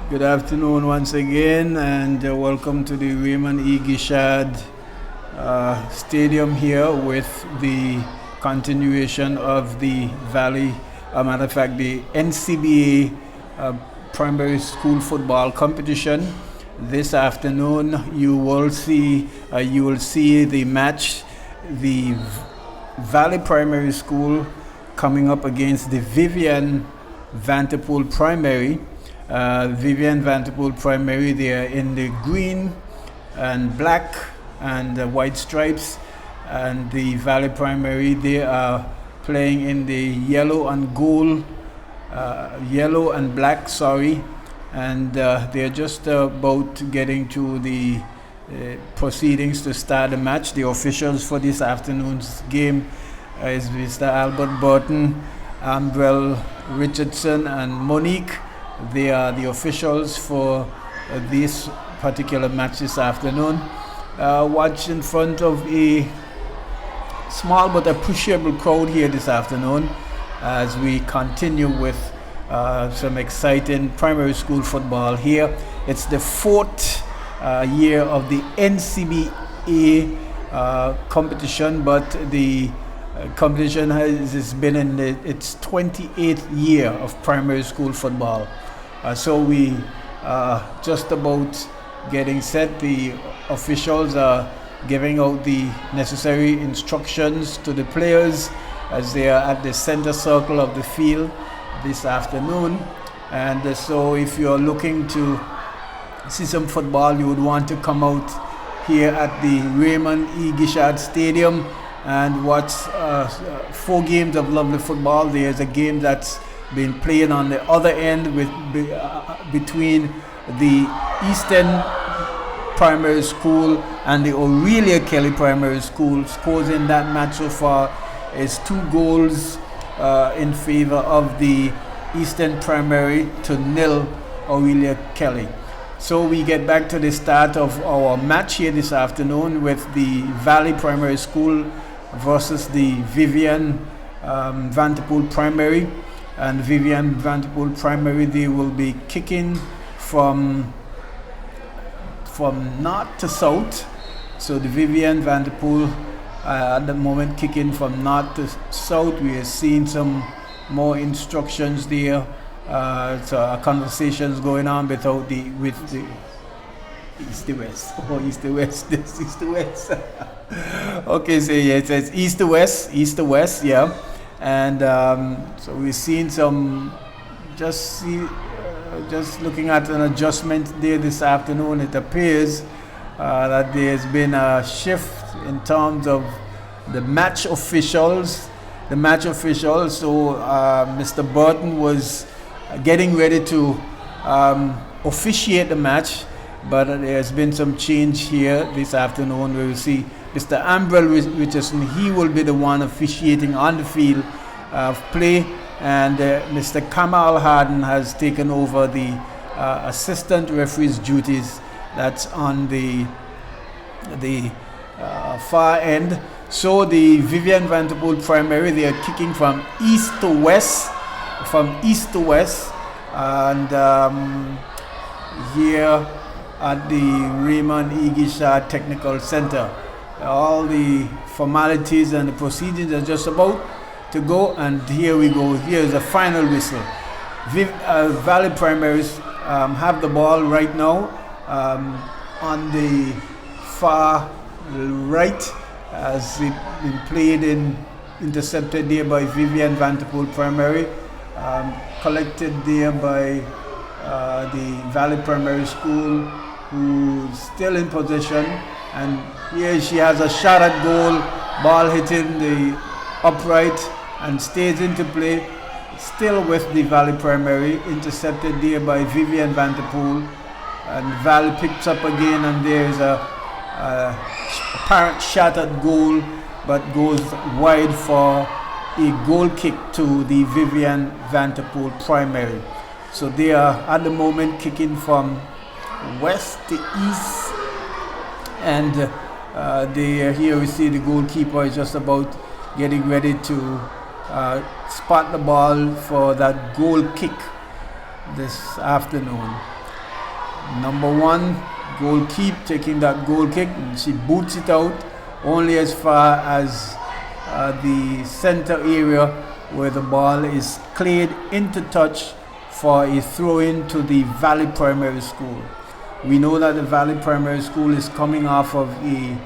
Good afternoon once again, and welcome to the Raymond E. Gishad Stadium here with the continuation of the matter of fact, the NCBA primary school football competition. This afternoon, you will see the match, the Valley Primary School coming up against the Vivian Vanterpool Primary. Vivian Vanterpool Primary, they are in the green and black and white stripes, and the Valley Primary, they are playing in the yellow and black, and they're just about getting to the proceedings to start the match. The officials for this afternoon's game is Mr. Albert Burton, Ambrel Richardson, and Monique. They are the officials for this particular match this afternoon. Watch in front of a small but appreciable crowd here this afternoon as we continue with some exciting primary school football here. It's the fourth year of the NCBA competition, but the competition has been in its 28th year of primary school football. So we are just about getting set. The officials are giving out the necessary instructions to the players as they are at the center circle of the field this afternoon. And so if you're looking to see some football, you would want to come out here at the Raymond E. Gishad Stadium and watch 4 games of lovely football. There's a game that's been played on the other end between the Eastern Primary School and the Aurelia Kelly Primary School. Scores in that match so far is 2 goals in favor of the Eastern Primary to 0 Aurelia Kelly. So we get back to the start of our match here this afternoon with the Valley Primary School versus the Vivian Vanterpool Primary. And Vivian Vanterpool Primary, they will be kicking from north to south. So the Vivian Vanterpool at the moment kicking from north to south. We are seeing some more instructions there. So conversations going on with the east to west. Oh, east to west. This east to west. Okay, so yeah, it says east to west, yeah. And so we've seen some, just looking at an adjustment there this afternoon. It appears that there's been a shift in terms of the match officials. So Mr. Burton was getting ready to officiate the match, but there's been some change here this afternoon where we see Mr. Ambrel Richardson. He will be the one officiating on the field of play, and Mr. Kamal Harden has taken over the assistant referee's duties. That's on the far end. So the Vivian Vanterpool Primary, they are kicking from east to west, and here at the Raymond E. Gishad Technical Center. All the formalities and the procedures are just about to go, and here we go. Here is a final whistle. Valley Primaries have the ball right now on the far right as it been played intercepted there by Vivian Vanterpool Primary, collected there by the Valley Primary School, who's still in possession, and here she has a shot at goal, ball hitting the upright and stays into play, still with the Valley Primary, intercepted there by Vivian Vanterpool, and Valley picks up again, and there's a apparent shot at goal, but goes wide for a goal kick to the Vivian Vanterpool Primary. So they are at the moment kicking from west to east, and here we see the goalkeeper is just about getting ready to spot the ball for that goal kick this afternoon. Number 1, goal keep, taking that goal kick, and she boots it out only as far as the center area where the ball is cleared into touch for a throw-in to the Valley Primary School. We know that the Valley Primary School is coming off of a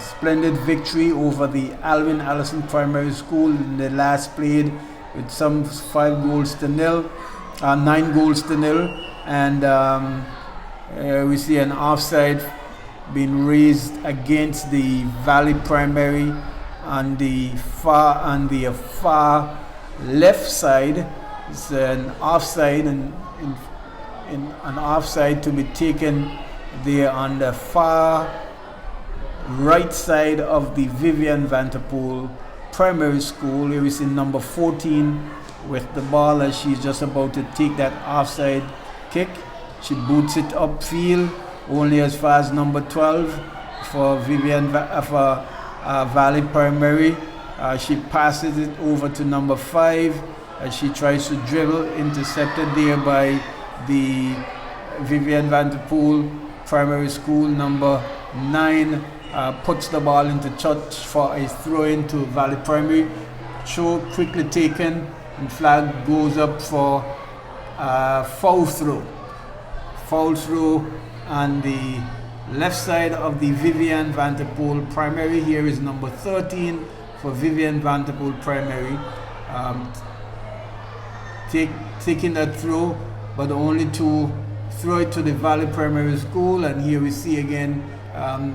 splendid victory over the Alvin Allison Primary School in the last played with some 9 goals to nil, and we see an offside being raised against the Valley Primary on the far left side. It's an offside and an offside to be taken there on the far right side of the Vivian Vanderpool Primary School. Here we see number 14 with the ball as she's just about to take that offside kick. She boots it upfield only as far as number 12 for Valley Primary. She passes it over to number 5 as she tries to dribble, intercepted there by the Vivian Vanderpool Primary School. Number 9 puts the ball into touch for a throw-in to Valley Primary. Throw quickly taken, and flag goes up for foul throw. Foul throw on the left side of the Vivian Vanderpool Primary. Here is number 13 for Vivian Vanderpool Primary, taking that throw, but only to throw it to the Valley Primary School. And here we see again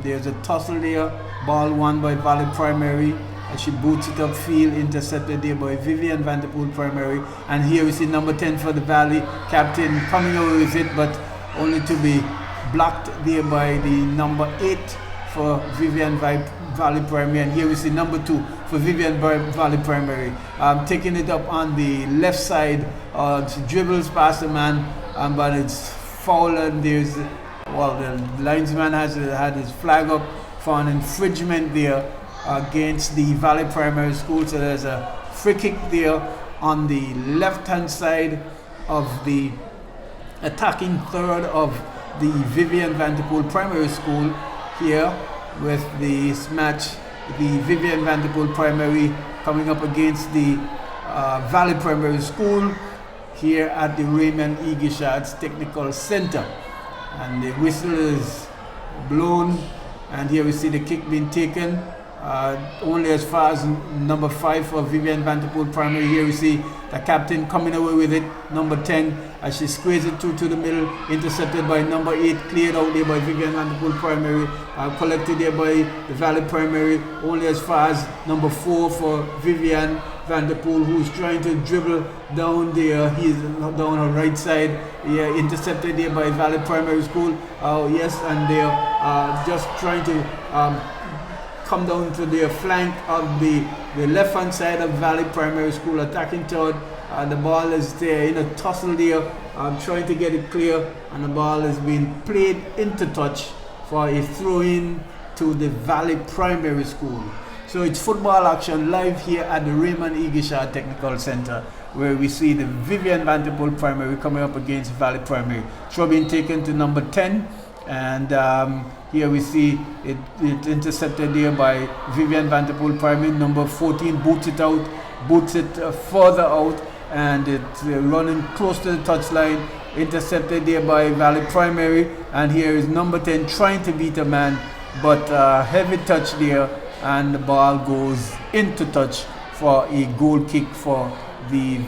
there's a tussle there. Ball won by Valley Primary as she boots it upfield, intercepted there by Vivian Vanderpool Primary. And here we see number 10 for the Valley captain coming away with it, but only to be blocked there by the number 8 for Vivian Valley Primary. And here we see number 2 for Vivian Valley Primary, taking it up on the left side. She dribbles past the man, but it's foul, and there's, well, the linesman has had his flag up for an infringement there against the Valley Primary School. So there's a free kick there on the left hand side of the attacking third of the Vivian Vanderpool Primary School. Here with this match, the Vivian Vanderpool Primary coming up against the Valley Primary School here at the Raymond E. Gishards Technical Center. And the whistle is blown, and here we see the kick being taken only as far as number 5 for Vivian Vanderpool Primary. Here we see the captain coming away with it, number 10, as she squeezes it through to the middle, intercepted by number 8, cleared out there by Vivian Vanderpool Primary, collected there by the Valley Primary, only as far as number 4 for Vivian Vanderpool, who's trying to dribble down there. He's down her right side. Yeah, intercepted there by Valley Primary School. Yes, and they're just trying to come down to the flank of the left hand side of Valley Primary School, attacking third. The ball is there in a tussle there, trying to get it clear, and the ball is being played into touch for a throw-in to the Valley Primary School. So it's football action live here at the Raymond E. Gishard Technical Center, where we see the Vivian Vanderpool Primary coming up against Valley Primary. Throw being taken to number 10, and here we see it intercepted there by Vivian Vanderpool Primary. Number 14 boots it further out, and it's running close to the touchline, intercepted there by Valley Primary. And here is number 10 trying to beat a man, but heavy touch there, and the ball goes into touch for a goal kick for the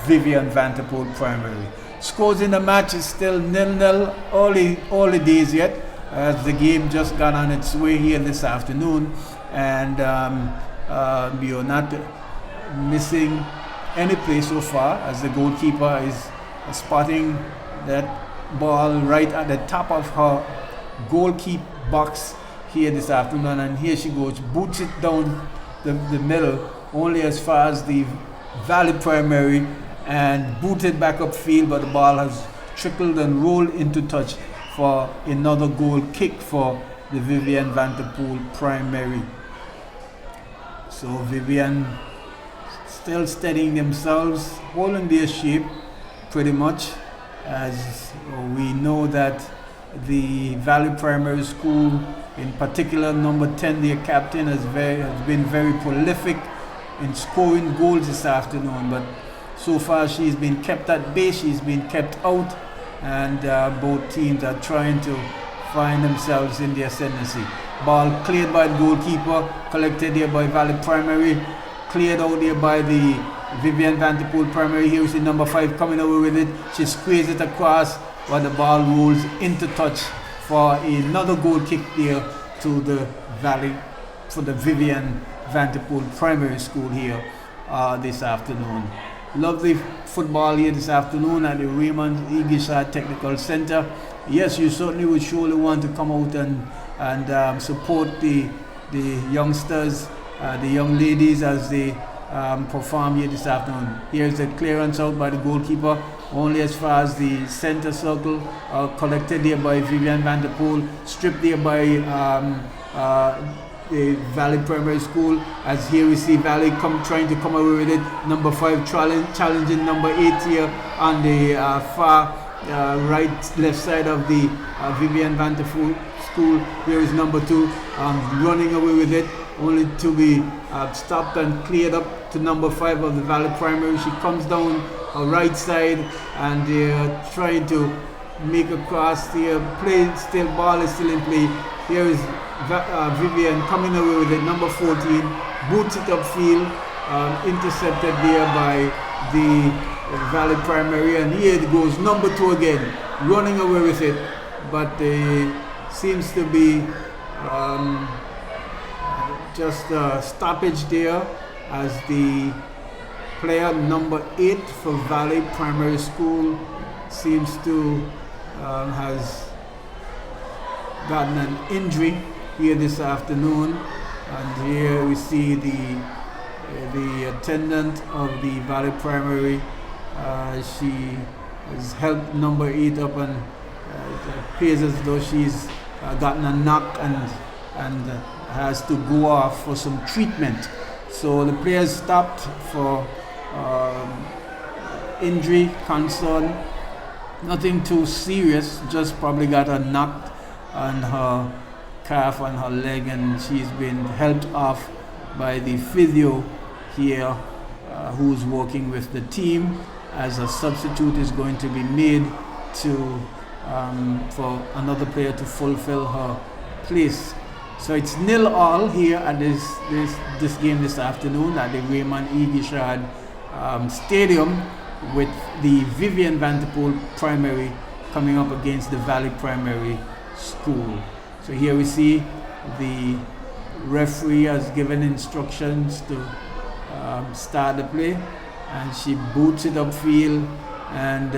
Vivian Vanderpool Primary. Scores in the match is still 0-0, early days yet, as the game just got on its way here this afternoon, and we are not missing any play so far, as the goalkeeper is spotting that ball right at the top of her goalkeeper box here this afternoon, and here she goes, boots it down the middle only as far as the Valley Primary, and booted back upfield, but the ball has trickled and rolled into touch for another goal kick for the Vivian Vanderpool Primary. So Vivian still steadying themselves, holding their shape pretty much, as we know that the Valley Primary School, in particular number 10, their captain, has been very prolific in scoring goals this afternoon, but so far she's been kept at bay, she's been kept out, and both teams are trying to find themselves in the ascendancy. Ball cleared by the goalkeeper, collected here by Valley Primary, cleared out there by the Vivian Vanderpool Primary. Here we see number 5 coming over with it. She squeezes it across, but the ball rolls into touch for another goal kick there to the Valley, for the Vivian Vanderpool Primary School here this afternoon. Lovely football here this afternoon at the Raymond Igishad Technical Center. Yes, you certainly would surely want to come out and support the youngsters, the young ladies as they perform here this afternoon. Here's the clearance out by the goalkeeper, only as far as the center circle, collected there by Vivian Vanderpool, stripped there by the Valley Primary School, as here we see Valley trying to come away with it. Number 5 challenging number 8 here on the far left side of the Vivian Vanderpool School. Here is number 2 running away with it, only to be stopped and cleared up to number 5 of the Valley Primary. She comes down her right side and they're trying to make a cross here. Ball is still in play. Here is Vivian coming away with it, number 14, boots it upfield, intercepted there by the Valley Primary, and here it goes, number 2 again, running away with it, but there seems to be just a stoppage there as the player number 8 for Valley Primary School seems to has gotten an injury here this afternoon, and here we see the attendant of the Valley Primary. She has helped number 8 up, and it appears as though she's gotten a knock and has to go off for some treatment. So the players stopped for injury concern. Nothing too serious, just probably got a knock on her calf and her leg, and she's been helped off by the physio here who's working with the team, as a substitute is going to be made to for another player to fulfill her place. So it's 0-0 here at this game this afternoon at the Raymond Igishad Stadium, with the Vivian Vanderpool Primary coming up against the Valley Primary School. So here we see the referee has given instructions to start the play, and she boots it upfield, and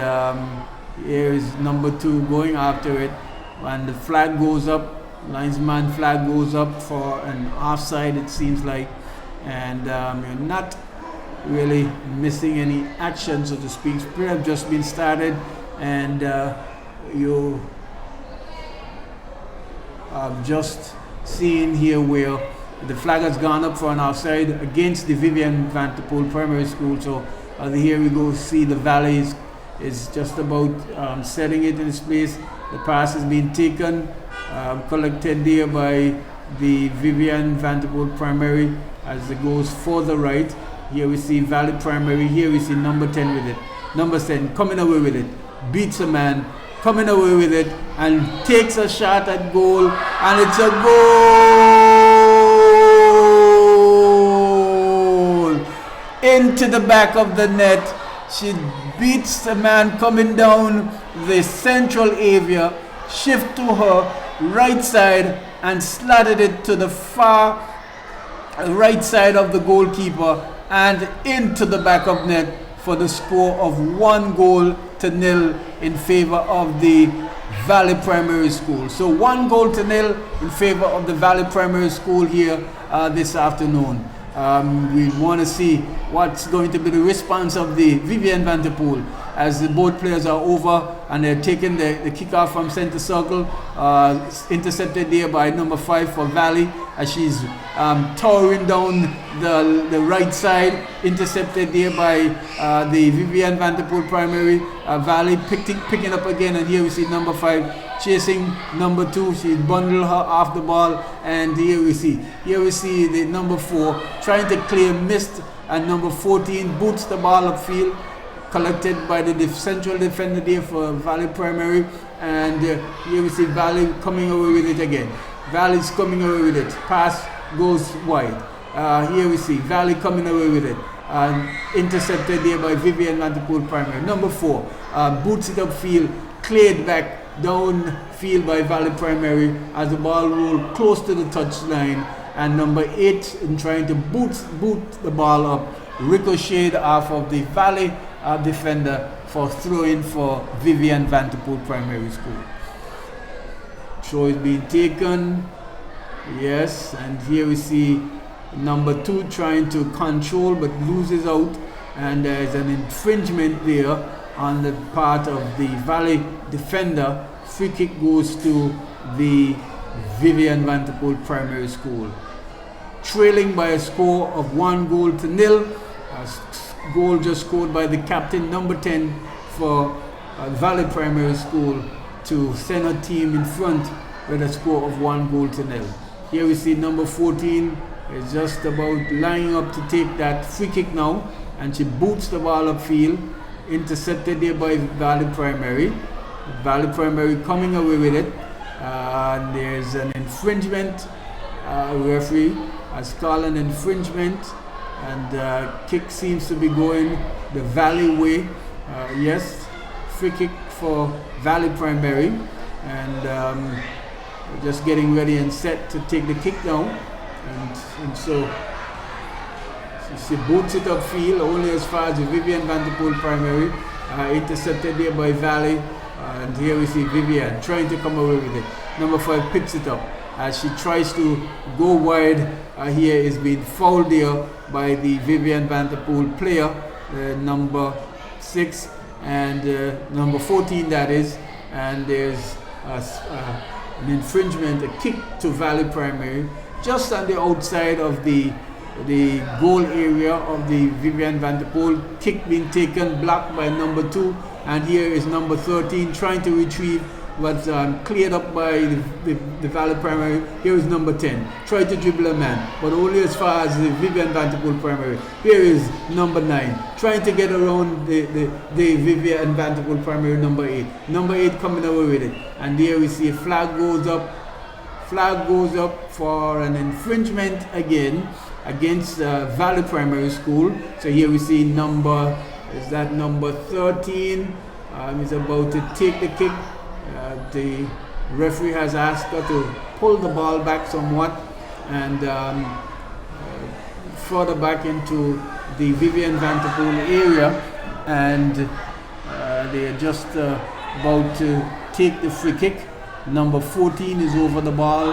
here is number 2 going after it, and the flag goes up, linesman flag goes up for an offside, it seems like, and you're not really missing any action, so to speak. Play have just been started, and you have just seen here where the flag has gone up for an offside against the Vivian Vanderpool Primary School. So here we go, see the Valley is just about setting it in its place. The pass has been taken, collected there by the Vivian Vanderpool Primary as it goes for the right. Here we see Valley Primary, here we see number 10 with it. Number 10 coming away with it, beats a man, coming away with it, and takes a shot at goal, and it's a goal! Into the back of the net. She beats the man coming down the central area, shift to her right side, and slatted it to the far right side of the goalkeeper and into the back of net for the score of 1-0 in favor of the Valley Primary School. So 1-0 in favor of the Valley Primary School here this afternoon. We want to see what's going to be the response of the Vivian Vanderpool. as the both players are over and they're taking the kickoff from center circle. Intercepted there by number 5 for Valley as she's towering down the right side. Intercepted there by the Vivian Vanderpool Primary. Valley picking up again, and here we see number 5 chasing number 2. She bundled her off the ball, and here we see the number 4 trying to clear, missed, and number 14 boots the ball upfield, collected by the central defender there for Valley Primary, and here we see Valley coming away with it again. Valley's coming away with it. Pass goes wide. Here we see Valley coming away with it. Intercepted there by Vivian Vanderpool Primary. Number 4 boots it upfield, cleared back downfield by Valley Primary as the ball rolled close to the touchline, and number 8 in trying to boot the ball up, ricocheted off of the Valley defender for throw-in for Vivian Vanderpool Primary School. Throw is being taken, yes, and here we see number 2 trying to control but loses out, and there's an infringement there on the part of the Valley defender. Free kick goes to the Vivian Vanderpool Primary School. Trailing by a score of 1-0. A goal just scored by the captain, number 10 for Valley Primary School, to send a team in front with a score of 1-0. Here we see number 14 is just about lining up to take that free kick now, and she boots the ball upfield. Intercepted there by Valley Primary. Valley Primary coming away with it. And there's an infringement. Referee has called an infringement, and kick seems to be going the Valley way. Yes, free kick for Valley Primary, and we're just getting ready and set to take the kick now, and so she boots it upfield only as far as the Vivian Vanderpool Primary. Intercepted there by Valley, and here we see Vivian trying to come away with it. Number 5 picks it up as she tries to go wide. Here is being fouled there by the Vivian Vanderpool player, number 6 and number 14, that is, and there's an infringement, a kick to Valley Primary just on the outside of the goal area of the Vivian Vanderpool. Kick being taken, blocked by number 2, and here is number 13 trying to retrieve what's cleared up by the Valley Primary. Here is number 10, tried to dribble a man, but only as far as the Vivian Vanderpool Primary. Here is number 9, trying to get around the Vivian Vanderpool Primary, number 8. Number 8 coming away with it, and there we see a flag goes up for an infringement again against Valley Primary School. So here we see number 13 is about to take the kick. The referee has asked her to pull the ball back somewhat and further back into the Vivian Vanderpool area, and they are just about to take the free kick. Number 14 is over the ball,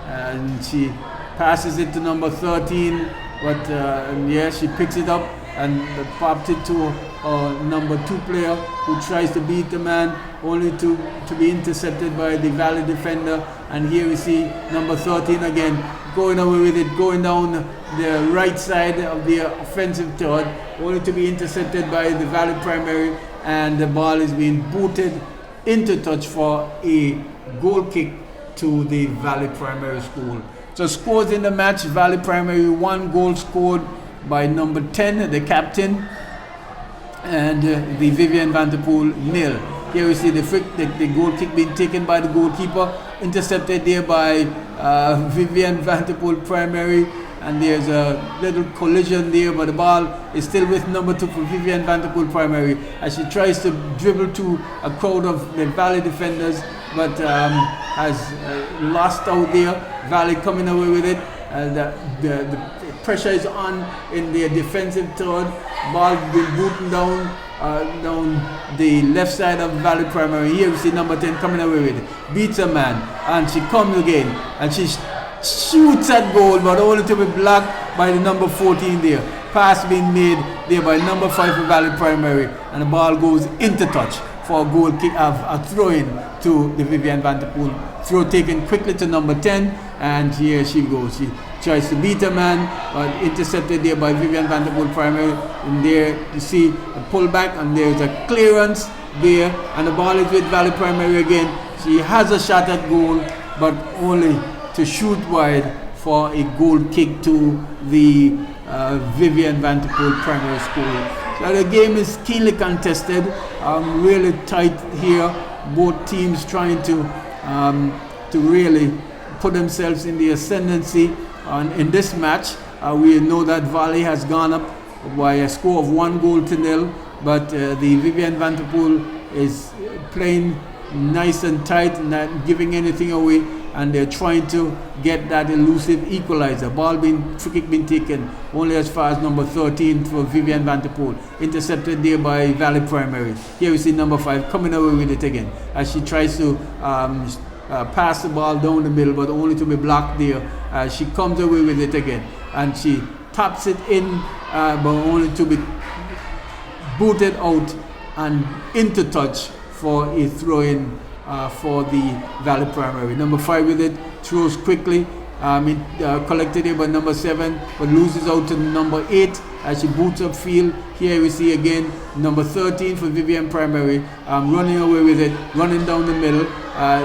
and she passes it to number 13, but she picks it up and popped it to number 2 player who tries to beat the man, only to be intercepted by the Valley defender. And here we see number 13 again going away with it, going down the right side of the offensive third, only to be intercepted by the Valley Primary, and the ball is being booted into touch for a goal kick to the Valley Primary School. So scores in the match: Valley Primary 1 goal scored by number 10, the captain, and the Vivian Vanderpool 0. Here we see the goal kick being taken by the goalkeeper, intercepted there by Vivian Vanderpool Primary, and there's a little collision there, but the ball is still with number 2 for Vivian Vanderpool Primary as she tries to dribble to a crowd of the Valley defenders, but has lost out there. Valley coming away with it. The pressure is on in their defensive third. Ball being booted down the left side of Valley Primary. Here we see number 10 coming away with it. Beats a man, and she comes again, and she shoots at goal, but only to be blocked by the number 14 there. Pass being made there by number 5 for Valley Primary, and the ball goes into touch for a goal kick, a throw-in to the Vivian Vanderpool. Throw taken quickly to number 10, and here she goes. She tries to beat a man, but intercepted there by Vivian Vanderpool Primary. And there you see a pullback, and there's a clearance there, and the ball is with Valley Primary again. She has a shot at goal, but only to shoot wide for a goal kick to the Vivian Vanderpool Primary School. So the game is keenly contested, really tight here. Both teams trying to really put themselves in the ascendancy in this match. We know that Valley has gone up by a score of 1-0, but the Vivian Vanderpool is playing nice and tight, not giving anything away, and they're trying to get that elusive equalizer. Free kick being taken only as far as number 13 for Vivian Vanderpool, intercepted there by Valley Primary. Here we see number 5 coming away with it again as she tries to pass the ball down the middle, but only to be blocked there. She comes away with it again, and she taps it in, but only to be booted out and into touch for a throw-in for the Valley Primary. Number 5 with it, throws quickly, collected here by number 7, but loses out to number 8 as she boots upfield. Here we see again number 13 for Vivian Primary, running away with it, running down the middle,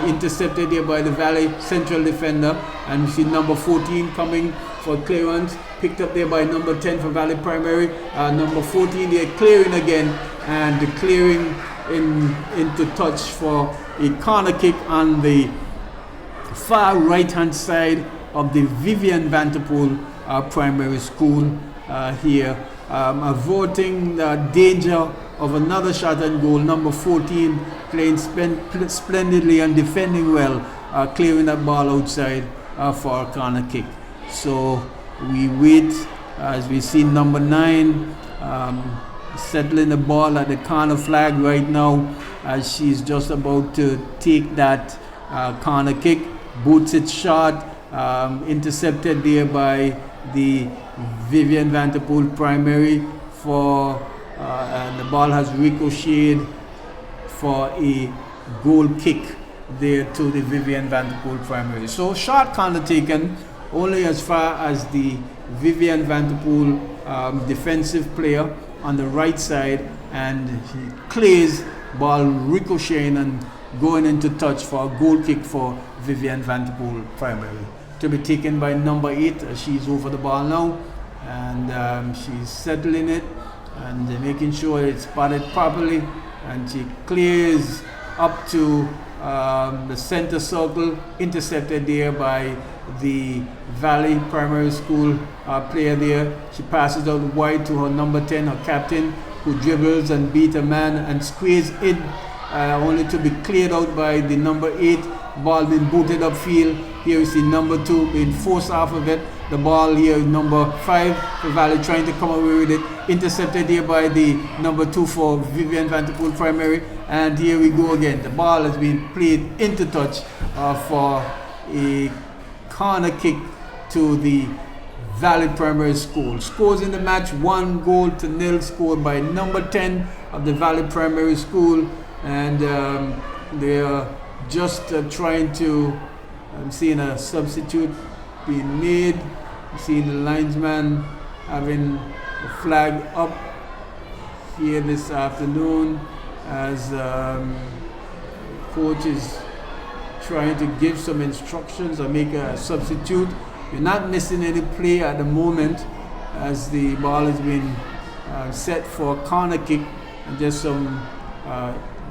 intercepted here by the Valley Central defender, and we see number 14 coming for clearance, picked up there by number 10 for Valley Primary. Number 14 they're clearing again, and the clearing into touch for a corner kick on the far right hand side of the Vivian Vanderpool Primary School here, averting the danger of another shot and goal. Number 14 playing splendidly and defending well, clearing that ball outside for a corner kick. So we wait as we see number 9 settling the ball at the corner flag right now, as she's just about to take that corner kick. Boots it short, intercepted there by the Vivian Vanderpool Primary and the ball has ricocheted for a goal kick there to the Vivian Vanderpool Primary. So short corner taken only as far as the Vivian Vanderpool defensive player on the right side, and he clears, ball ricocheting and going into touch for a goal kick for Vivian Vanderpool Primary. To be taken by number 8 as she's over the ball now, and she's settling it and making sure it's spotted properly, and she clears up to the center circle, intercepted there by the Valley Primary School player there. She passes out wide to her number 10, her captain, who dribbles and beats a man and squeezes in, only to be cleared out by the number 8. Ball being booted upfield. Here we see number 2 being forced off of it. The ball here, number 5 for Valley trying to come away with it. Intercepted here by the number 2 for Vivian Vanderpool Primary. And here we go again. The ball has been played into touch for a corner kick to the Valley Primary School. Scores in the match: 1-0 scored by number 10 of the Valley Primary School, and they are just trying to. I'm seeing a substitute being made. I'm seeing the linesman having a flag up here this afternoon as coach is trying to give some instructions or make a substitute. We're not missing any play at the moment as the ball has been set for a corner kick, and just some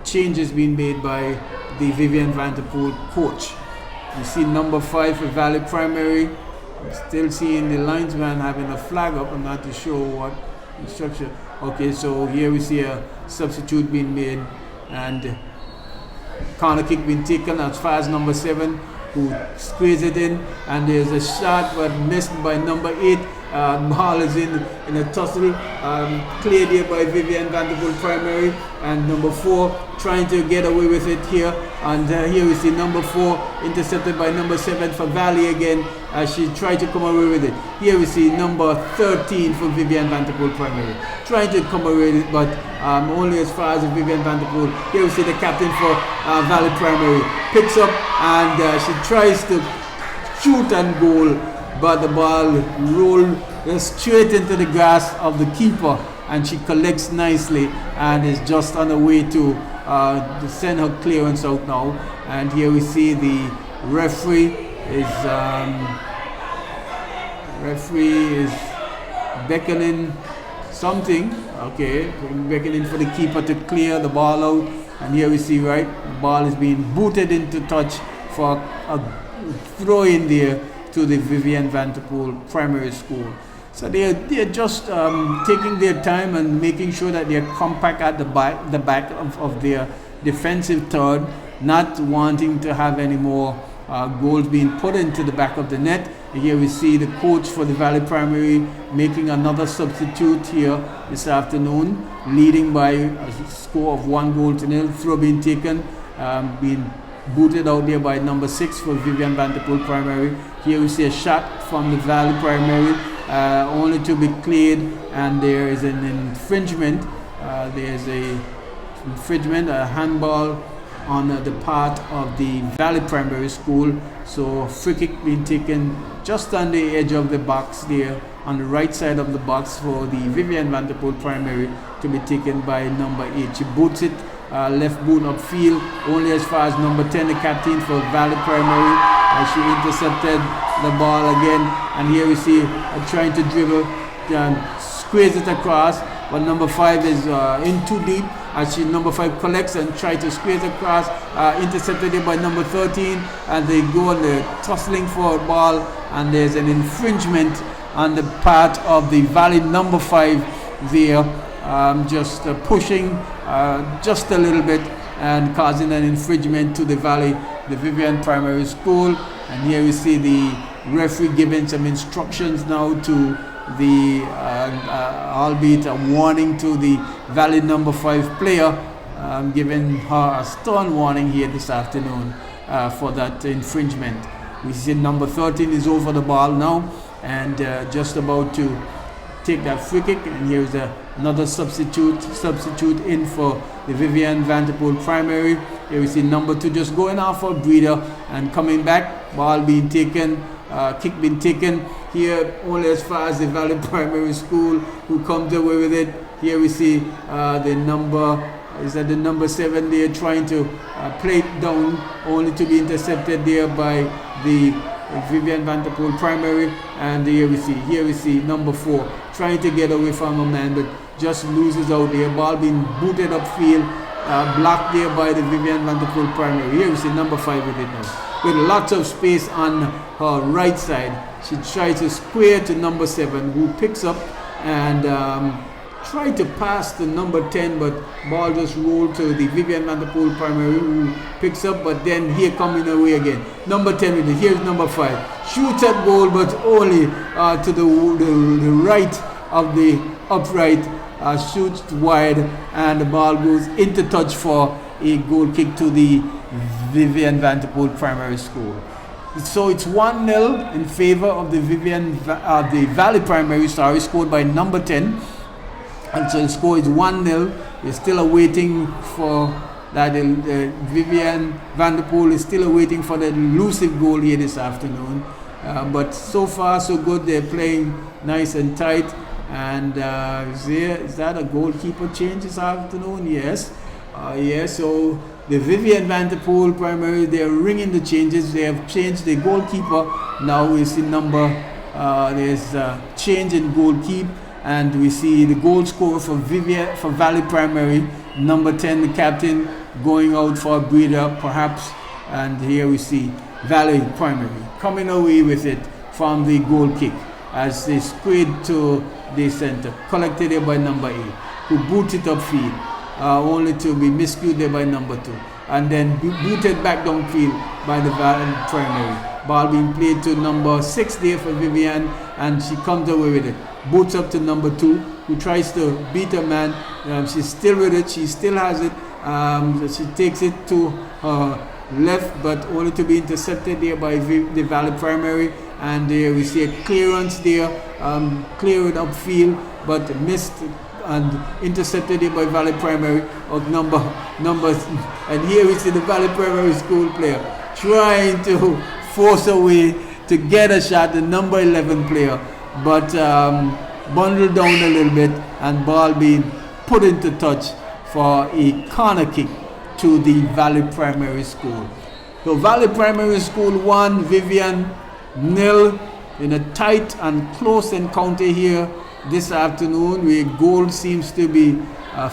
changes being made by the Vivian Vanderpool coach. You see number 5 for Valley Primary. I'm still seeing the linesman having a flag up. I'm not too sure what instruction. Okay, so here we see a substitute being made, and corner kick being taken as far as number 7, who squeezes it in, and there's a shot but missed by number 8, Ball is in a tussle, cleared here by Vivian Vanderpool Primary, and number 4 trying to get away with it here. And here we see number 4 intercepted by number 7 for Valley again, as she tried to come away with it. Here we see number 13 for Vivian Vanderpool Primary trying to come away with it, but only as far as Vivian Vanderpool. Here we see the captain for Valley Primary picks up, and she tries to shoot and goal, but the ball rolled straight into the grasp of the keeper, and she collects nicely and is just on the way to send her clearance out now. And here we see the referee is beckoning something, okay, beckoning for the keeper to clear the ball out. And here we see, right, the ball is being booted into touch for a throw in there to the Vivian Vanderpool Primary School. So they're just taking their time and making sure that they're compact at the back of their defensive third, not wanting to have any more goals being put into the back of the net. Here we see the coach for the Valley Primary making another substitute here this afternoon, leading by a score of 1-0. Throw being taken, being booted out there by number 6 for Vivian Vanderpool Primary. Here we see a shot from the Valley Primary, only to be cleared, and there is an infringement. There's a handball on the part of the Valley Primary School. So free kick being taken just on the edge of the box there, on the right side of the box for the Vivian Vanderpool Primary, to be taken by number 8. She boots it left boot upfield, only as far as number 10, the captain for Valley Primary. She intercepted the ball again, and here we see trying to dribble and squeeze it across, but number 5 is in too deep, as number 5 collects and tries to squeeze across, intercepted it by number 13, and they go on the tussling for a ball, and there's an infringement on the part of the Valley number 5 there, just pushing just a little bit and causing an infringement to the Vivian Primary School. And here we see the referee giving some instructions now to the albeit a warning to the Valley number 5 player, giving her a stern warning here this afternoon for that infringement. We see number 13 is over the ball now, and just about to take that free kick, and here is another substitute in for the Vivian Vanderpool Primary. Here we see number 2 just going off for a breather and coming back, ball being taken, kick being taken here only as far as the Valley Primary School, who comes away with it. Here we see the number 7 there trying to play it down, only to be intercepted there by the Vivian Vanderpool Primary. And here we see number 4 trying to get away from a man, but just loses out there. Ball being booted upfield, blocked there by the Vivian Vanderpool Primary. Here we see number 5 with it now, with lots of space on her right side. She tries to square to number 7, who picks up and tried to pass to number 10, but ball just rolled to the Vivian Vanderpool Primary, who picks up, but then here coming away again. Number 10 with it. Here's number 5. Shoots at goal, but only to the right of the upright. Shoots wide, and the ball goes into touch for a goal kick to the Vivian Vanderpool Primary School. So it's 1-0 in favor of the Valley Primary, scored by number 10. And so the score is 1-0. We're still awaiting for that. Vivian Vanderpool is still awaiting for the elusive goal here this afternoon. But so far so good. They're playing nice and tight. And is that a goalkeeper change this afternoon? Yes. So the Vivian Vanderpool Primary, they're ringing the changes. They have changed the goalkeeper. Now we see there's a change in goalkeep. And we see the goal scorer for Valley Primary, number 10, the captain, going out for a breather, perhaps. And here we see Valley Primary coming away with it from the goal kick as they squared to the center, collected there by number 8, who booted upfield, only to be miscued there by number 2, and then booted back downfield by the Valley Primary. Ball being played to number 6 there for Vivian, and she comes away with it. Boots up to number 2, who tries to beat a man. She's still with it. She still has it. She takes it to her left, but only to be intercepted there by the Valley Primary. And there we see a clearance there, cleared upfield, but missed and intercepted there by Valley Primary of numbers. And here we see the Valley Primary School player trying to force a way to get a shot, the number 11 player, but bundled down a little bit, and ball being put into touch for a corner kick to the Valley Primary School. So Valley Primary School 1, Vivian 0, in a tight and close encounter here this afternoon, where goal seems to be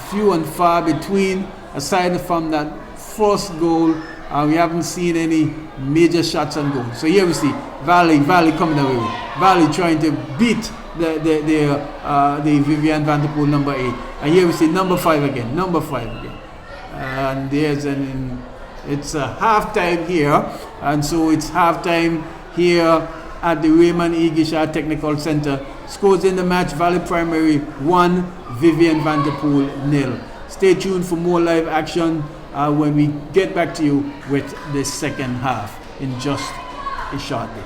few and far between. Aside from that first goal, we haven't seen any major shots on goal. So here we see Valley coming away with Valley trying to beat the Vivian Vanderpool number 8. And here we see number 5 again. And there's it's a halftime here, and so it's halftime here at the Raymond E. Gishard Technical Center. Scores in the match: Valley Primary 1, Vivian Vanderpool 0. Stay tuned for more live action when we get back to you with the second half in just a short bit.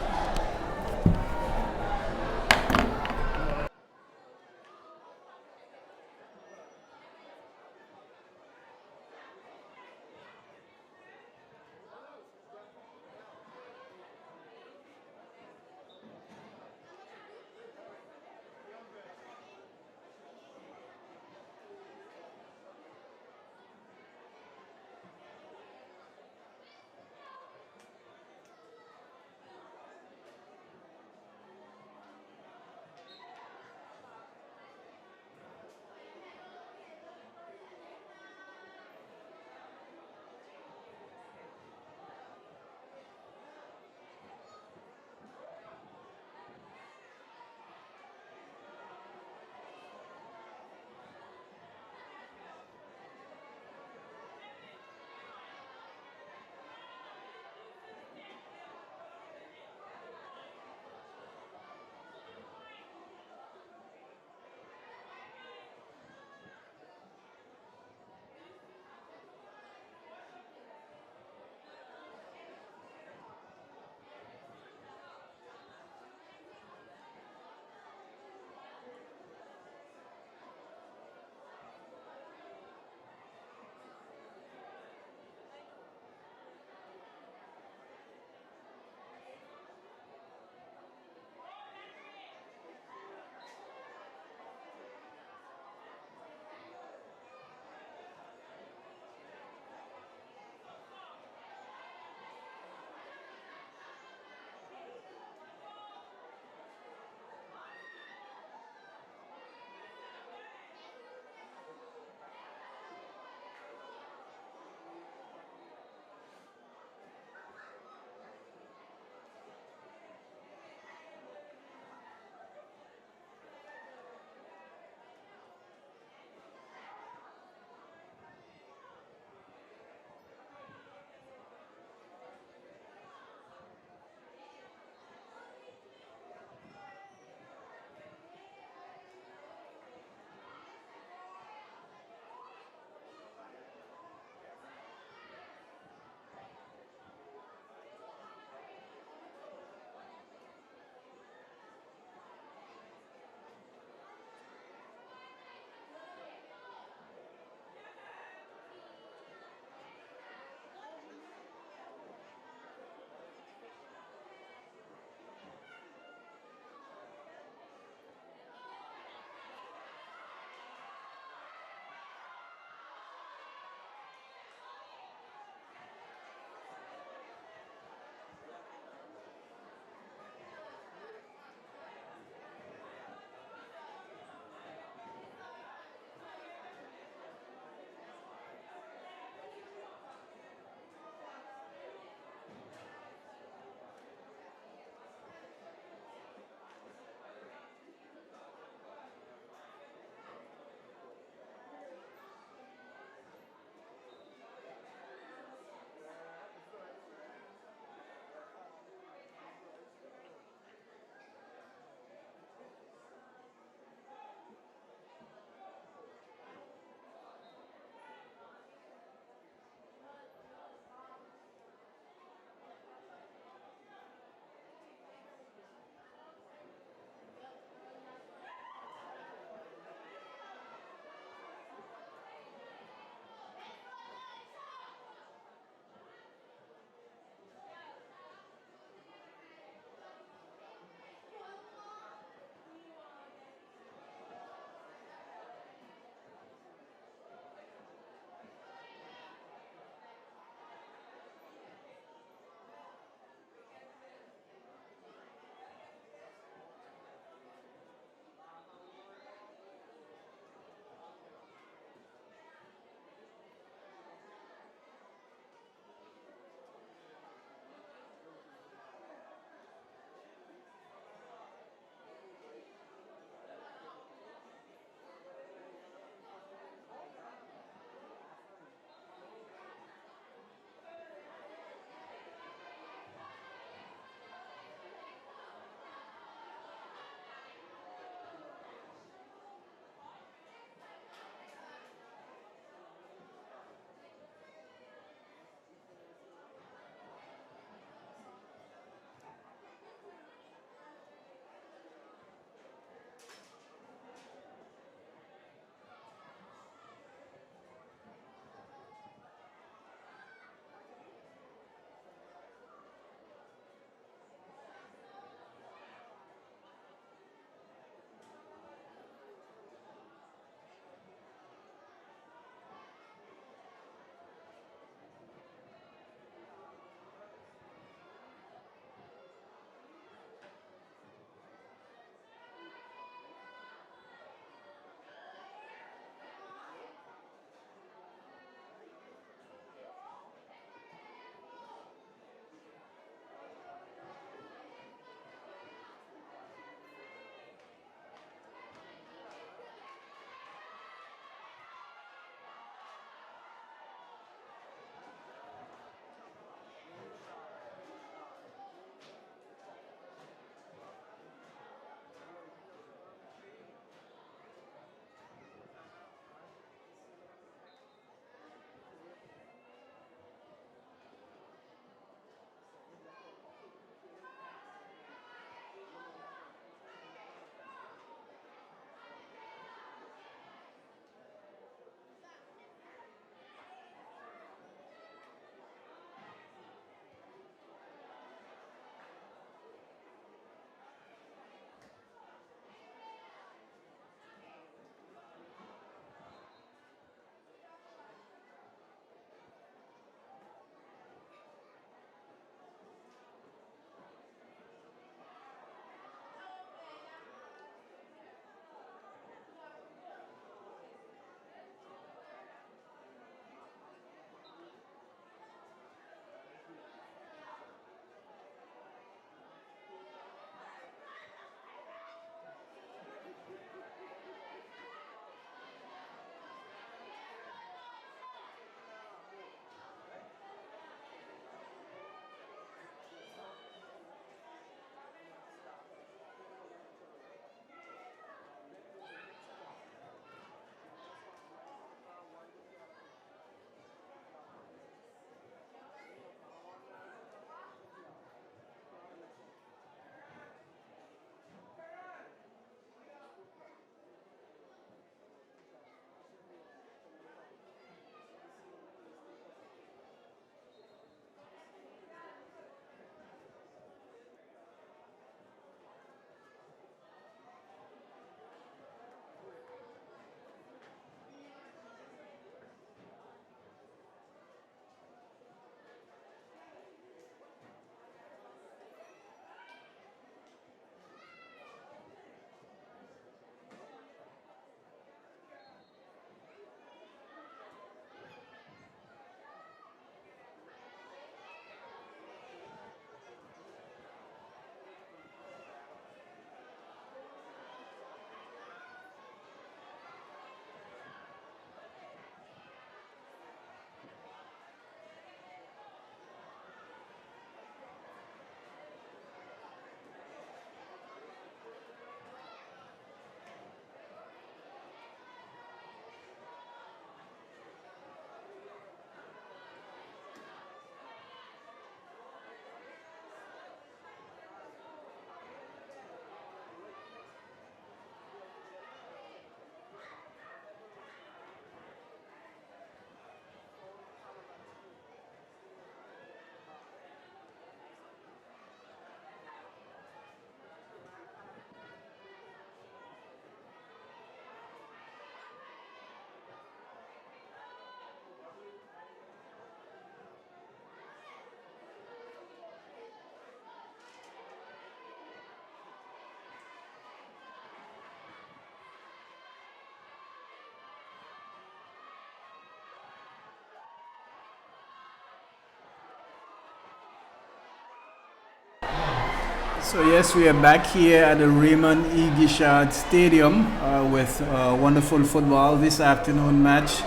So yes, we are back here at the Raymond E. Guichard Stadium with wonderful football this afternoon match.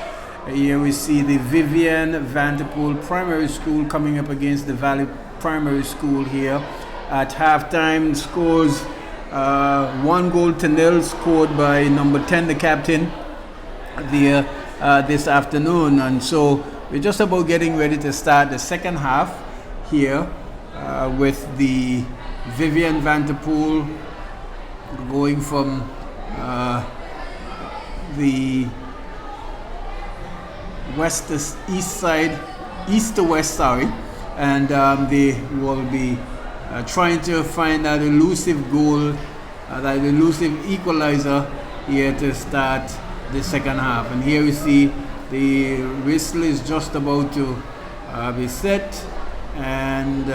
Here we see the Vivian Vanderpool Primary School coming up against the Valley Primary School here. At halftime, scores 1-0 scored by number 10, the captain, there this afternoon. And so we're just about getting ready to start the second half here with the Vivian Vanderpool going from the east to west, and they will be trying to find that elusive goal, that elusive equalizer here to start the second half. And here we see the whistle is just about to be set, and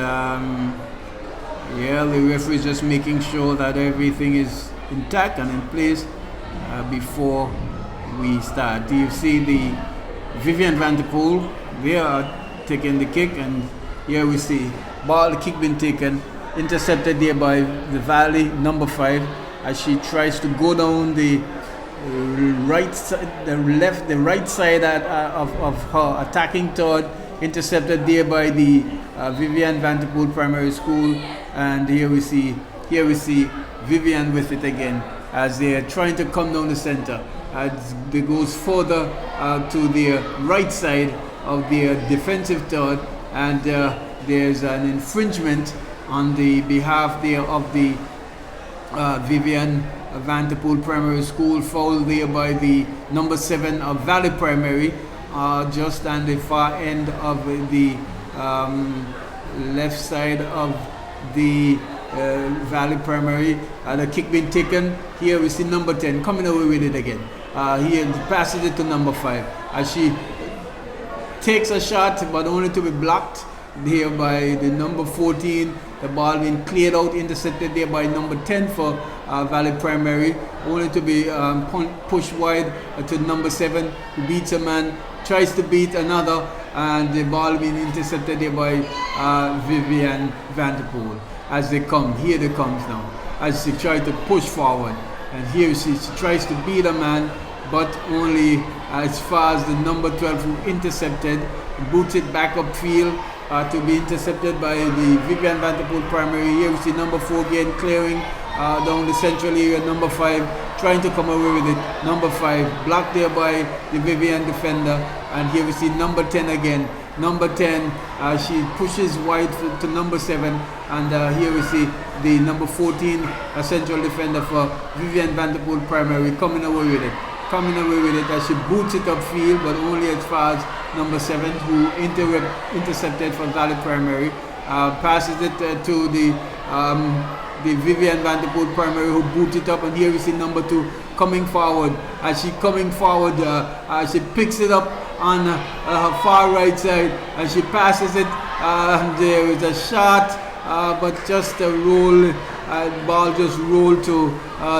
the referee is just making sure that everything is intact and in place before we start. You see the Vivian Vanderpool, they are taking the kick, and here we see ball, the kick being taken, intercepted there by the Valley number 5 as she tries to go down the right side, the right side of her attacking third, intercepted there by the Vivian Vanderpool Primary School. And here we see Vivian with it again as they are trying to come down the center. As they goes further to the right side of their defensive third, and there's an infringement on the behalf there of the Vivian Vanderpool Primary School, foul there by the number 7 of Valley Primary, just on the far end of the left side of the Valley Primary. The kick being taken. Here we see number 10 coming away with it again. He passes it to number 5 as she takes a shot, but only to be blocked here by the number 14. The ball being cleared out, intercepted there by number 10 for Valley Primary, only to be pushed wide to number 7, who beats a man, tries to beat another, and the ball being intercepted there by Vivian Vanderpool. As they come, here they comes now, as she tries to push forward, and here she tries to beat a man, but only as far as the number 12 who intercepted, boots it back upfield to be intercepted by the Vivian Vanderpool Primary. Here we see number 4 again clearing down the central area, number 5 trying to come away with it, number 5 blocked there by the Vivian defender. And here we see number 10 again, number 10, she pushes wide to number 7, and here we see the number 14, a central defender for Vivian Vanderpool Primary, coming away with it as she boots it upfield, but only as far as number 7, who intercepted for Valley Primary, passes it to the Vivian Vanderpool Primary, who boots it up. And here we see number 2 coming forward. As she she picks it up on her far right side, and she passes it. There is a shot, but just a roll. Ball just rolled to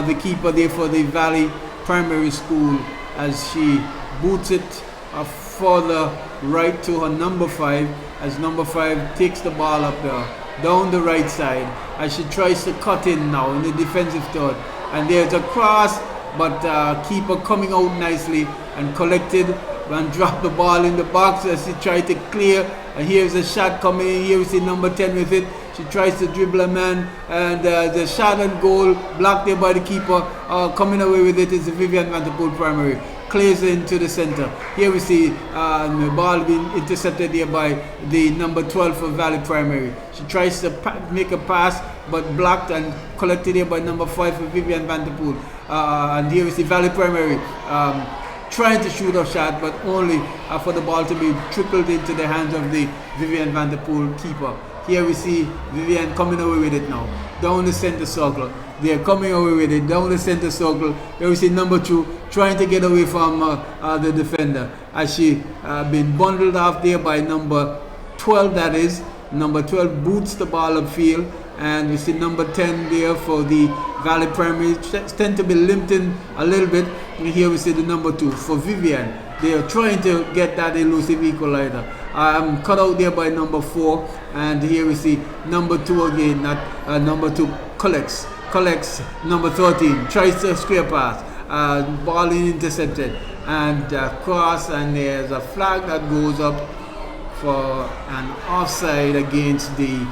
the keeper there for the Valley Primary School, as she boots it further right to her number 5, as number 5 takes the ball up there down the right side as she tries to cut in now in the defensive third. And there's a cross, but keeper coming out nicely and collected and dropped the ball in the box as she tried to clear. And here's a shot coming in. Here we see number 10 with it. She tries to dribble a man, and the shot and goal blocked there by the keeper. Coming away with it is the Vivian Vanderpool Primary. Clears into the center. Here we see the ball being intercepted here by the number 12 for Valley Primary. She tries to make a pass, but blocked and collected here by number 5 for Vivian Vanderpool. And here we see Valley Primary trying to shoot a shot, but only for the ball to be trickled into the hands of the Vivian Vanderpool keeper. Here we see Vivian coming away with it now, down the center circle. They're coming away with it, down the center circle. Here we see number 2 trying to get away from the defender, as she been bundled off there by number 12, that is. Number 12 boots the ball upfield, and we see number 10 there for the Valley Primary, tend to be limped in a little bit. And here we see the number 2 for Vivian. They are trying to get that elusive equalizer. cut out there by number 4, and here we see number 2 again. Number 2 collects number 13, tries to square pass, ball intercepted, and cross, and there's a flag that goes up for an offside against the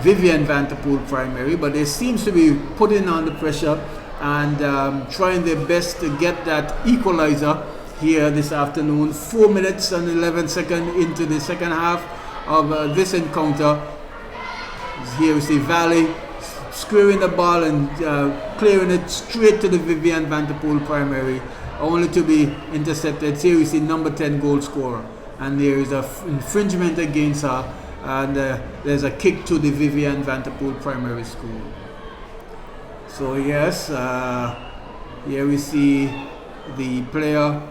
Vivian Vanderpool primary, but they seems to be putting on the pressure and trying their best to get that equalizer here this afternoon. 4 minutes and 11 seconds into the second half of this encounter. Here we see Valley squaring the ball and clearing it straight to the Vivian Vanderpool primary, only to be intercepted. Here we see number 10 goal scorer, and there is an infringement against her, and there's a kick to the Vivian Vanderpool primary school. So yes, here we see the player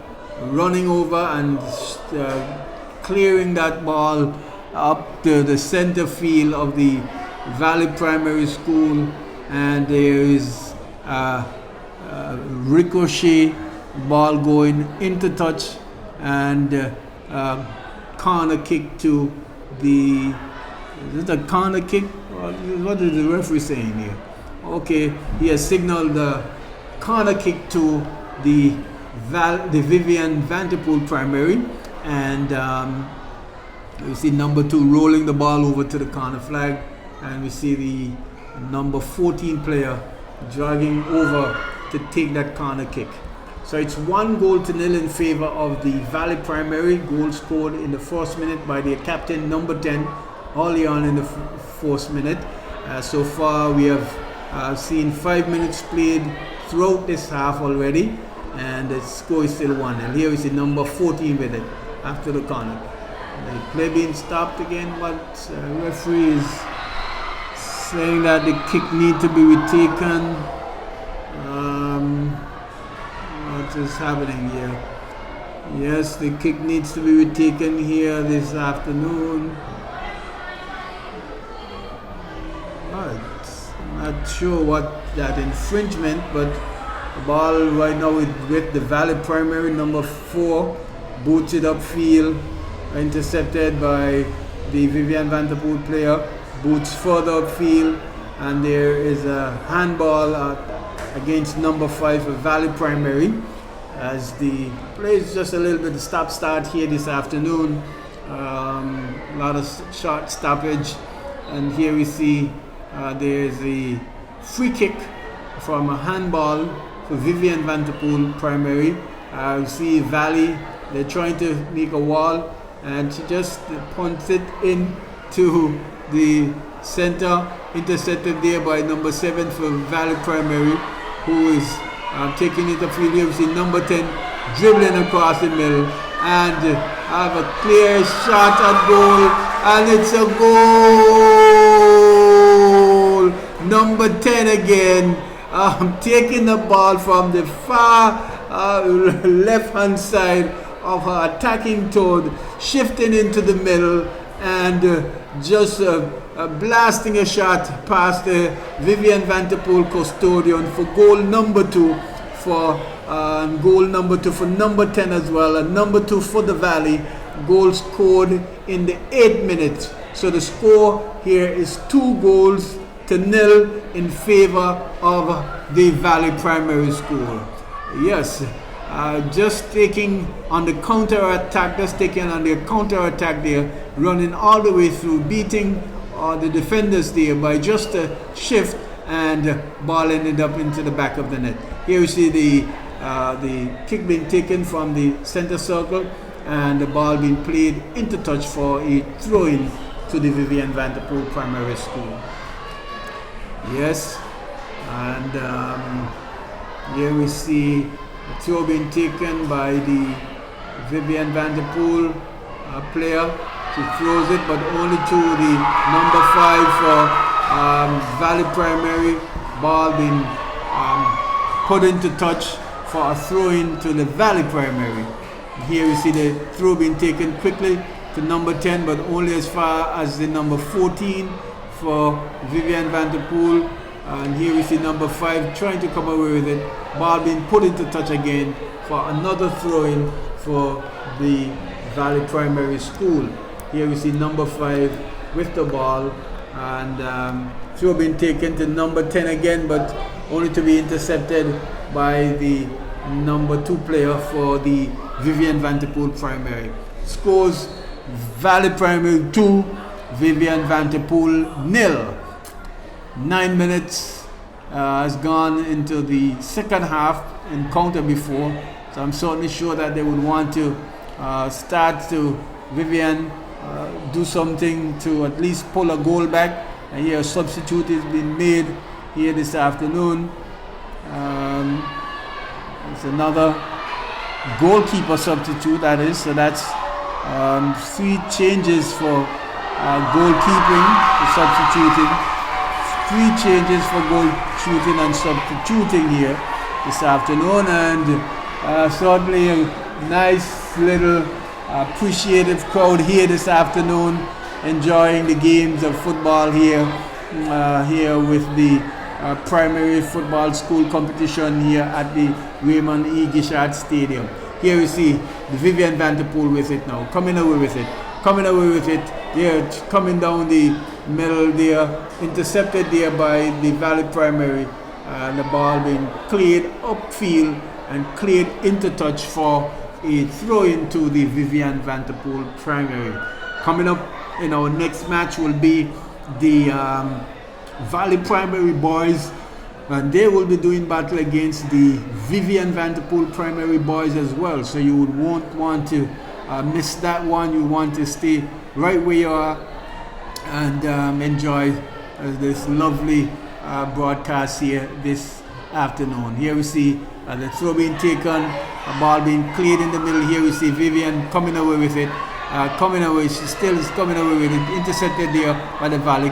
running over and clearing that ball up to the center field of the Valley Primary School, and there is a ricochet ball going into touch, and corner kick to the... Is it a corner kick? What is the referee saying here? Okay, he has signaled the corner kick to the Vivian Vanderpool primary, and you see number 2 rolling the ball over to the corner flag, and we see the number 14 player jogging over to take that corner kick. So it's 1-0 in favor of the Valley primary. Goal scored in the first minute by their captain, number 10, early on in the fourth minute. So far we have seen 5 minutes played throughout this half already, and the score is still 1-0. Here is the number 14 with it after the corner. The play being stopped again, but referee is saying that the kick need to be retaken. What is happening here? Yes, the kick needs to be retaken here this afternoon. I'm not sure what that infringement, but the ball right now with the Valley primary, number 4, boots it upfield, intercepted by the Vivian Vanderpool player, boots further upfield, and there is a handball against number 5 for Valley primary, as the play is just a little bit of stop-start here this afternoon. A lot of short stoppage, and here we see there's a free kick from a handball for Vivian Vanderpool primary. You see Valley, they're trying to make a wall, and she just punts it into the center, intercepted there by number 7 for Valley primary, who is taking it upfield. Here we see number 10 dribbling across the middle and have a clear shot at goal, and it's a goal! Number 10 again, taking the ball from the far left hand side of her attacking toad, shifting into the middle, and just blasting a shot past the Vivian Vanderpool custodian for goal number 2 for number 10 as well, and number 2 for the Valley. Goal scored in the 8th minute. So the score here is 2-0 in favor of the Valley Primary School. Yes, just taking on the counter-attack, there, running all the way through, beating the defenders there by just a shift, and ball ended up into the back of the net. Here we see the kick being taken from the center circle, and the ball being played into touch for a throw-in to the Vivian Vanderpool Primary School. Yes, and here we see a throw being taken by the Vivian Vanderpool player. She throws it, but only to the number 5 for Valley Primary. Ball being put into touch for a throw-in to the Valley Primary. Here we see the throw being taken quickly to number 10, but only as far as the number 14 for Vivian Vanderpool. And here we see number 5 trying to come away with it. Ball being put into touch again for another throw-in for the Valley Primary School. Here we see number 5 with the ball, and throw being taken to number 10 again, but only to be intercepted by the number 2 player for the Vivian Vanterpool Primary. Scores: Valley Primary 2, Vivian Vanterpool 0. 9 minutes has gone into the second half encounter before, so I'm certainly sure that they would want to start to Vivian do something to at least pull a goal back. And here a substitute is being made here this afternoon. It's another goalkeeper substitute, that is, so that's 3 changes for goalkeeping, substituting, 3 changes for goal shooting and substituting here this afternoon, and certainly a nice little appreciative crowd here this afternoon, enjoying the games of football here with the primary football school competition here at the Raymond E. Gishard Stadium. Here we see the Vivian Vanterpool with it now, coming away with it. They're coming down the middle there, intercepted there by the Valley Primary, and the ball being cleared upfield and cleared into touch for a throw into the Vivian Vanterpool Primary. Coming up in our next match will be the Valley Primary boys, and they will be doing battle against the Vivian Vanterpool Primary boys as well. So you won't want to miss that one. You want to stay right where you are and enjoy this lovely broadcast here this afternoon. Here we see the throw being taken, a ball being cleared in the middle. Here we see Vivian coming away with it. She still is coming away with it, intercepted there by the Valley,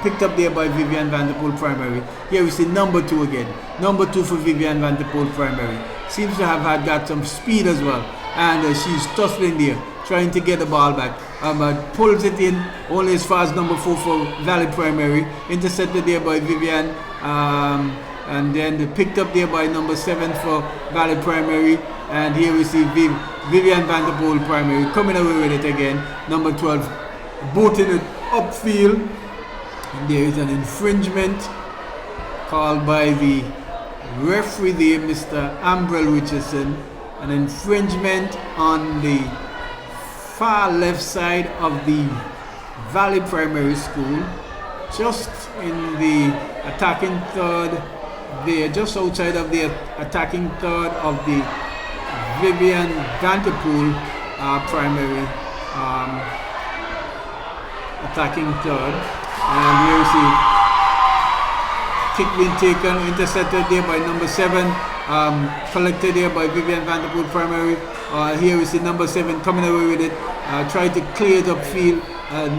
picked up there by Vivian Vanterpool Primary. Here we see number 2 again, number 2 for Vivian Vanterpool Primary. Seems to have got some speed as well, and she's tussling there, trying to get the ball back, but pulls it in only as far as number 4 for Valley Primary, intercepted there by Vivian, and then picked up there by number 7 for Valley Primary. And here we see Vivian Vanterpool Primary coming away with it again. Number 12 booting it upfield. And there is an infringement called by the referee there, Mr. Ambrel Richardson. An infringement on the far left side of the Valley Primary School, just in the attacking third there, just outside of the attacking third of the Vivian Vanterpool Primary attacking third. And here you see kick being taken, intercepted there by number 7, collected there by Vivian Vanterpool Primary. Here we see number 7 coming away with it, tried to clear it upfield,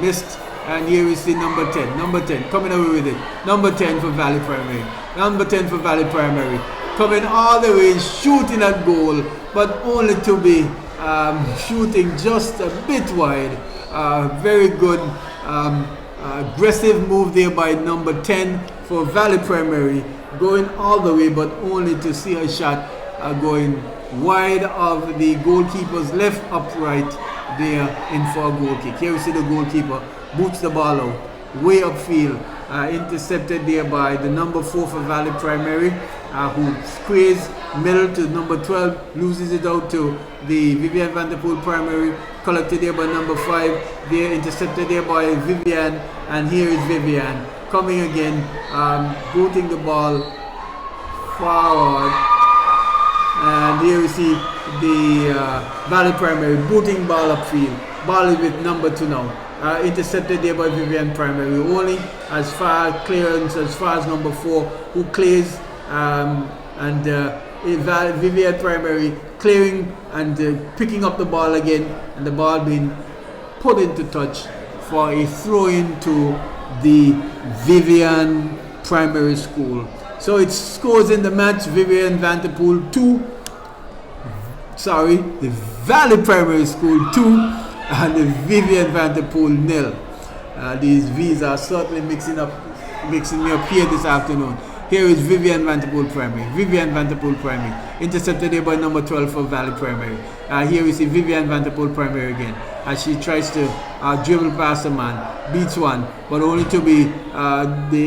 missed. And here we see number 10 coming away with it. Number 10 for Valley Primary. Number 10 for Valley Primary. Coming all the way, shooting at goal, but only to be shooting just a bit wide. Very good aggressive move there by number 10 for Valley Primary. Going all the way, but only to see a shot going wide of the goalkeeper's left upright there in for a goal kick. Here we see the goalkeeper boots the ball out, way upfield, intercepted there by the number 4 for Valley Primary, who squares middle to number 12, loses it out to the Vivian Vanterpool Primary, collected there by number 5, there intercepted there by Vivian, and here is Vivian coming again, booting the ball forward. And here we see the Valley Primary booting ball upfield. Ball is with number 2 now. Intercepted there by Vivian Primary. Only as far clearance as far as number 4, who clears, and Vivian Primary clearing and picking up the ball again, and the ball being put into touch for a throw in to the Vivian Primary School. So it scores in the match: Vivian Vanterpool 2, the Valley Primary School 2, and the Vivian Vanterpool 0. These V's are certainly mixing me up here this afternoon. Here is Vivian Vanderpool Primary. Vivian Vanderpool Primary. Intercepted here by number 12 for Valley Primary. Here we see Vivian Vanderpool Primary again. As she tries to dribble past a man. Beats one. But only to be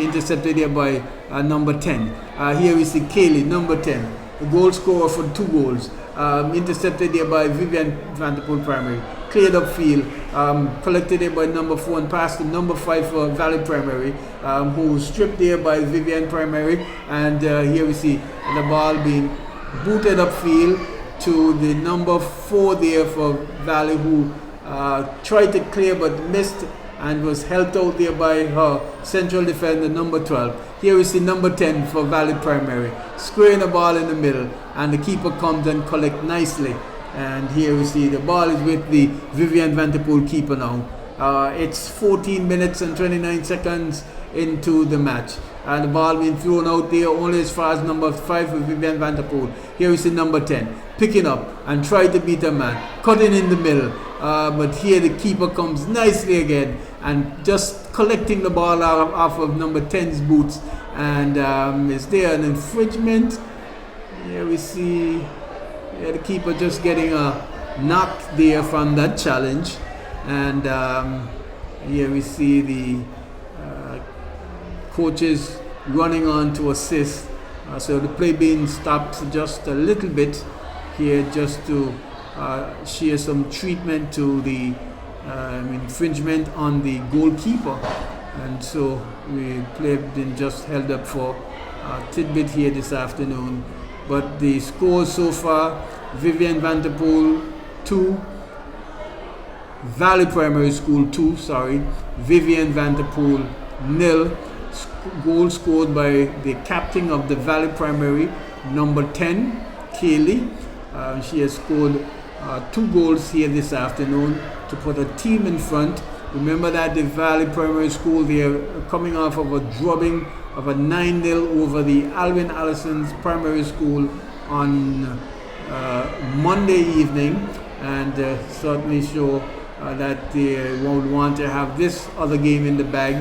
intercepted here by number 10. Here we see Kaylee, number 10. The goal scorer for 2 goals. Intercepted here by Vivian Vanderpool Primary. Cleared up field, collected here by number 4 and passed to number 5 for Valley Primary, who was stripped there by Vivian Primary. And here we see the ball being booted upfield to the number 4 there for Valley, who tried to clear but missed and was helped out there by her central defender, number 12. Here we see number 10 for Valley Primary, squaring the ball in the middle, and the keeper comes and collects nicely. And here we see the ball is with the Vivian Vanderpool keeper now. It's 14 minutes and 29 seconds into the match. And the ball being thrown out there only as far as number 5 for Vivian Vanderpool. Here we see number 10 picking up and try to beat a man, cutting in the middle. But here the keeper comes nicely again and just collecting the ball off of number 10's boots. And is there an infringement? Here we see the keeper just getting a knock there from that challenge. And here we see the coaches running on to assist. So the play being stopped just a little bit here just to share some treatment to the infringement on the goalkeeper. And so we play been just held up for a tidbit here this afternoon. But the scores so far: Vivian Vanderpool 2, Valley Primary School 2, Vivian Vanderpool 0. Goal scored by the captain of the Valley Primary, number 10, Kaylee. She has scored 2 goals here this afternoon to put a team in front. Remember that the Valley Primary School, they are coming off of a drubbing of a 9-0 over the Alvin Allison's Primary School on Monday evening, and certainly show that they won't want to have this other game in the bag,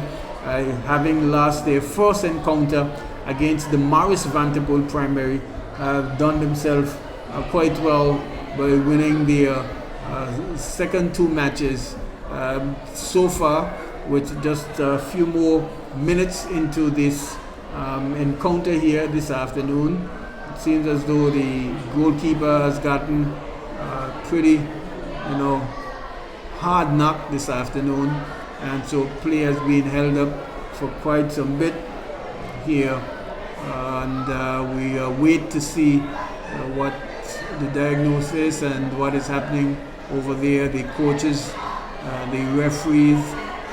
having lost their first encounter against the Morris Vanderpool Primary. Done themselves quite well by winning their second 2 matches so far, with just a few more minutes into this encounter here this afternoon. It seems as though the goalkeeper has gotten pretty, hard knock this afternoon, and so play has been held up for quite some bit here, and we wait to see what the diagnosis and what is happening over there. The coaches, the referees,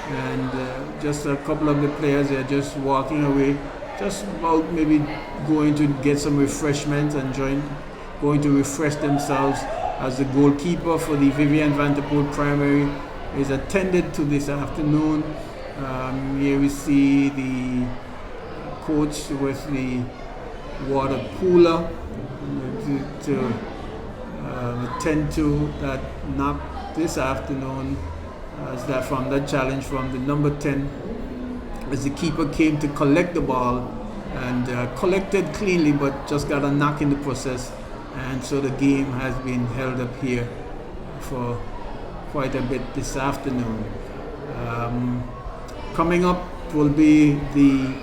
and just a couple of the players are just walking away, just about maybe going to get some refreshment and going to refresh themselves, as the goalkeeper for the Vivian Vanderpool Primary is attended to this afternoon. Here we see the coach with the water cooler to attend to that knock this afternoon, as that from that challenge from the number 10, as the keeper came to collect the ball and collected cleanly, but just got a knock in the process, and so the game has been held up here for quite a bit this afternoon. Coming up will be the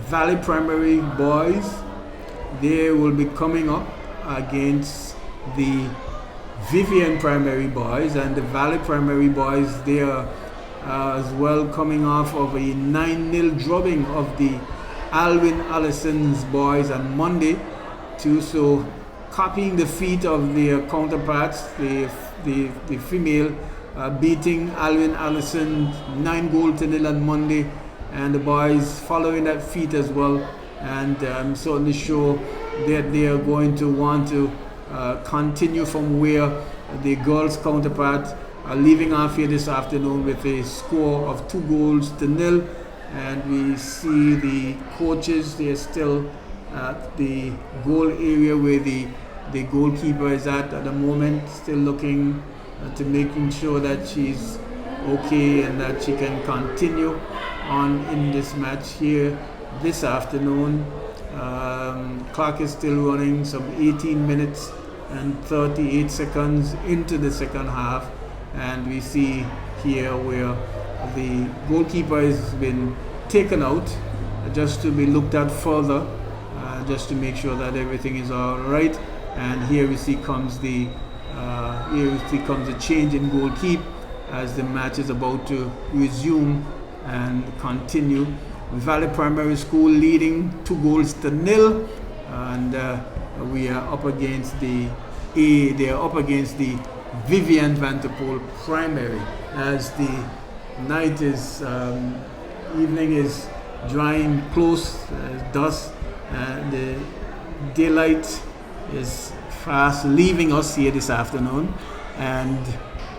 Valley Primary boys. They will be coming up against the Vivian Primary boys, and the Valley Primary boys, they are as well coming off of a 9-0 drubbing of the Alvin Allison's boys on Monday too, so copying the feat of their counterparts, the female beating Alvin Allison 9-0 on Monday, and the boys following that feat as well, and I'm certainly sure that they are going to want to continue from where the girls' counterpart are leaving off here this afternoon with a score of 2-0. And we see the coaches, they're still at the goal area where the goalkeeper is at the moment, still looking to making sure that she's okay and that she can continue on in this match here. this afternoon. Clock is still running, some 18 minutes and 38 seconds into the second half, and we see here where the goalkeeper has been taken out just to be looked at further, just to make sure that everything is all right. And here we see comes the change in goalkeep as the match is about to resume and continue. Valley Primary School leading 2-0, and we are up against the Vivian Vanderpool Primary as the night is evening is drawing close, dusk, and the daylight is fast leaving us here this afternoon, and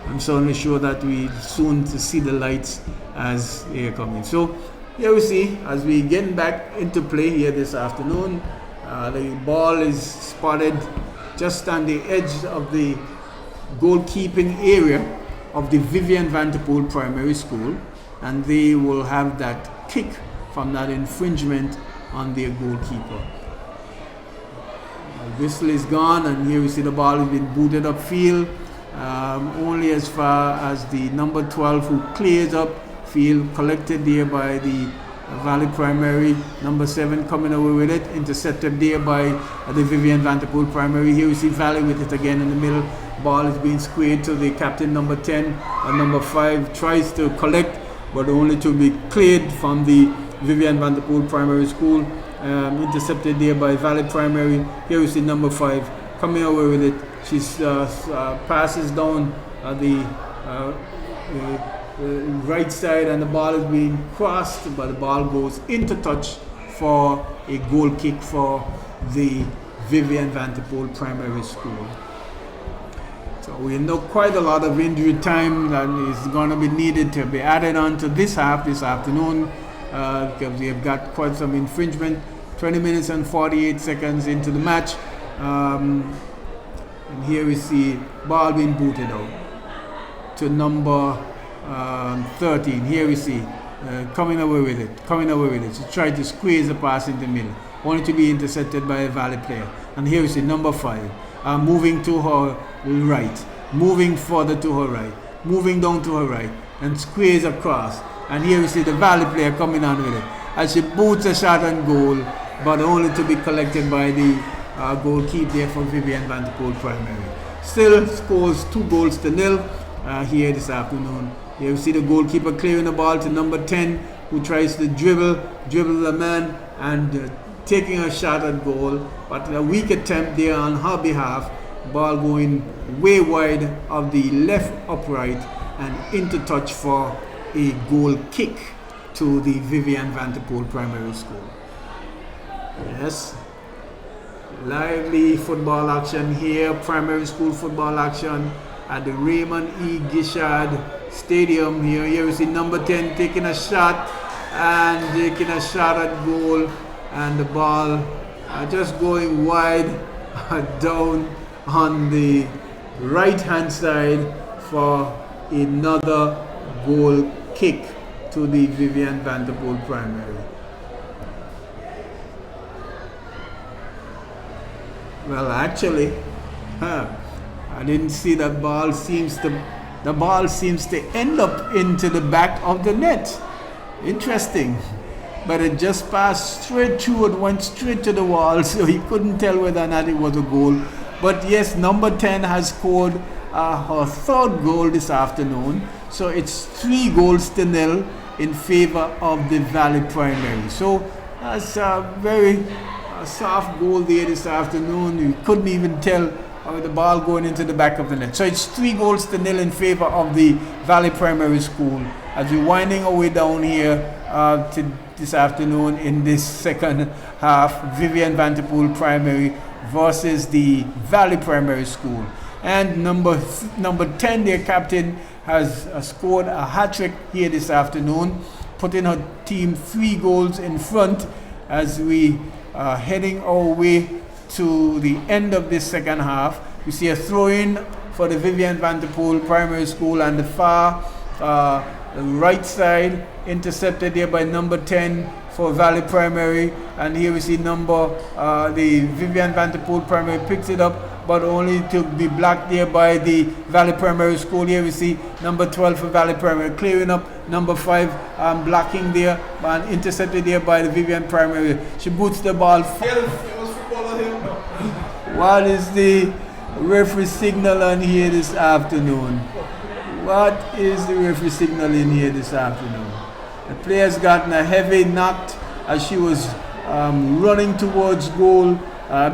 I'm certainly sure that we soon to see the lights as they are coming. So here we see, as we get back into play here this afternoon, the ball is spotted just on the edge of the goalkeeping area of the Vivian Vanderpool Primary School, and they will have that kick from that infringement on their goalkeeper. The whistle is gone, and here we see the ball has been booted upfield, only as far as the number 12 who clears up field, collected there by the Valley Primary. Number 7 coming away with it, intercepted there by the Vivian Vanderpool Primary. Here we see Valley with it again in the middle. Ball is being squared to the captain, number 10. Number 5 tries to collect, but only to be cleared from the Vivian Vanderpool Primary School. Intercepted there by Valley Primary. Here we see number 5 coming away with it. She passes down the right side, and the ball is being crossed, but the ball goes into touch for a goal kick for the Vivian Vanderpool Primary School. So we know quite a lot of injury time that is going to be needed to be added on to this half this afternoon, because we have got quite some infringement. 20 minutes and 48 seconds into the match, and here we see ball being booted out to number 13. Here we see coming away with it. She tried to squeeze the pass in the middle, only to be intercepted by a Valley player. And here we see number 5 moving to her right, moving further to her right, moving down to her right, and squeeze across. And here we see the Valley player coming on with it as she boots a shot on goal, but only to be collected by the goalkeeper there for Vivian Vanderpool Primary. Still scores 2-0 here this afternoon. Here we see the goalkeeper clearing the ball to number 10, who tries to dribble the man and taking a shot at goal, but a weak attempt there on her behalf. Ball going way wide of the left upright and into touch for a goal kick to the Vivian Vanderpool Primary School. Yes, lively football action here, primary school football action at the Raymond E. Gishard Stadium here. Here we see number 10 taking a shot at goal, and the ball just going wide down on the right hand side for another goal kick to the Vivian Vanderpool Primary. Well, actually, I didn't see that ball. The ball seems to end up into the back of the net. Interesting. But it just passed straight through. It went straight to the wall, so he couldn't tell whether or not it was a goal. But yes, number 10 has scored her third goal this afternoon. So it's 3-0 in favor of the Valley Primary. So that's a very soft goal there this afternoon. You couldn't even tell the ball going into the back of the net. So it's 3-0 in favor of the Valley Primary School as we're winding our way down here to this afternoon in this second half. Vivian Vanderpool Primary versus the Valley Primary School. And number 10, their captain, has scored a hat-trick here this afternoon, putting her team 3 goals in front as we are heading our way to the end of this second half. We see a throw-in for the Vivian Vanderpool Primary School on the far right side, intercepted there by number 10 for Valley Primary, and here we see the Vivian Vanderpool Primary picks it up, but only to be blocked there by the Valley Primary School. Here we see number 12 for Valley Primary clearing up, number 5 blocking there, and intercepted there by the Vivian Primary. She boots the ball. What is the referee signal on here this afternoon? What is the referee signal in here this afternoon? The player's gotten a heavy knock as she was running towards goal,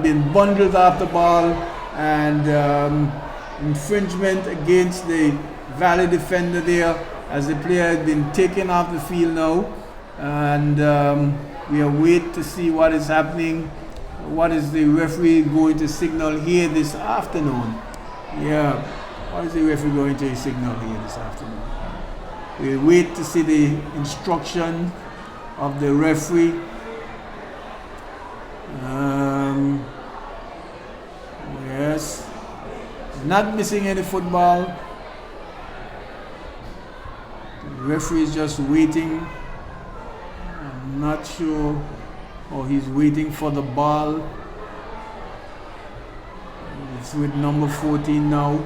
been bundled off the ball, and infringement against the Valley defender there as the player has been taken off the field now. And we are waiting to see what is happening. What is the referee going to signal here this afternoon? Yeah, what is the referee going to signal here this afternoon? We wait to see the instruction of the referee. Yes, not missing any football. The referee is just waiting. I'm not sure. Oh, he's waiting for the ball. It's with number 14 now.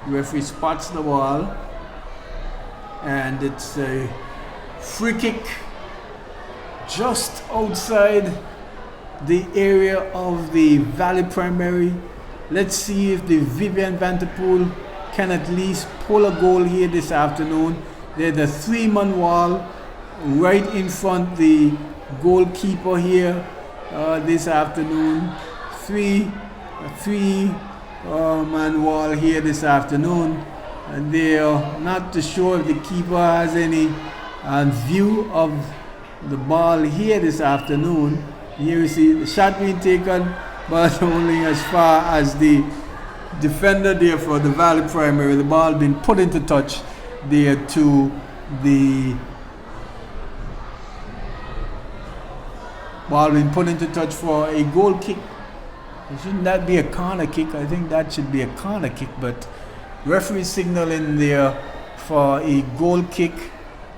The referee spots the ball. And it's a free kick just outside the area of the Valley Primary. Let's see if the Vivian Vanderpool can at least pull a goal here this afternoon. There's a 3-man wall right in front the goalkeeper here this afternoon. Three-man wall here this afternoon, and they are not too sure if the keeper has any view of the ball here this afternoon. Here we see the shot being taken, but only as far as the defender there for the Valley Primary. The ball being put into touch there to the ball being put into touch for a goal kick. Shouldn't that be a corner kick? I think that should be a corner kick, but referee signaling there for a goal kick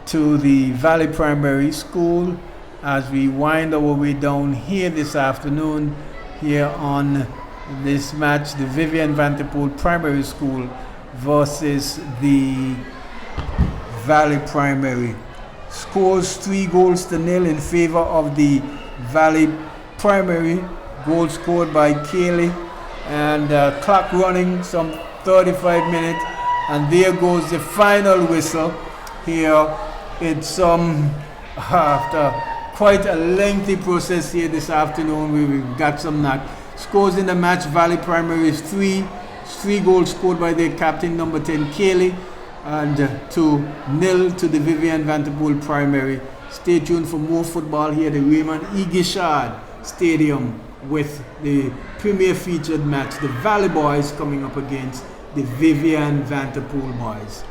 to the Valley Primary School as we wind our way down here this afternoon here on this match, the Vivian Vanderpool Primary School versus the Valley Primary. Scores 3-0 in favor of the Valley Primary. Goal scored by Kaylee, and clock running some 35 minutes, and there goes the final whistle here. It's after quite a lengthy process here this afternoon. We've got some knock. Scores in the match: Valley Primary is 3 goals scored by their captain number 10 Kaylee, and 2-0 to the Vivian Vanderpool Primary. Stay tuned for more football here at the Raymond E. Gishard Stadium with the premier featured match, the Valley Boys coming up against the Vivian Vanderpool Boys.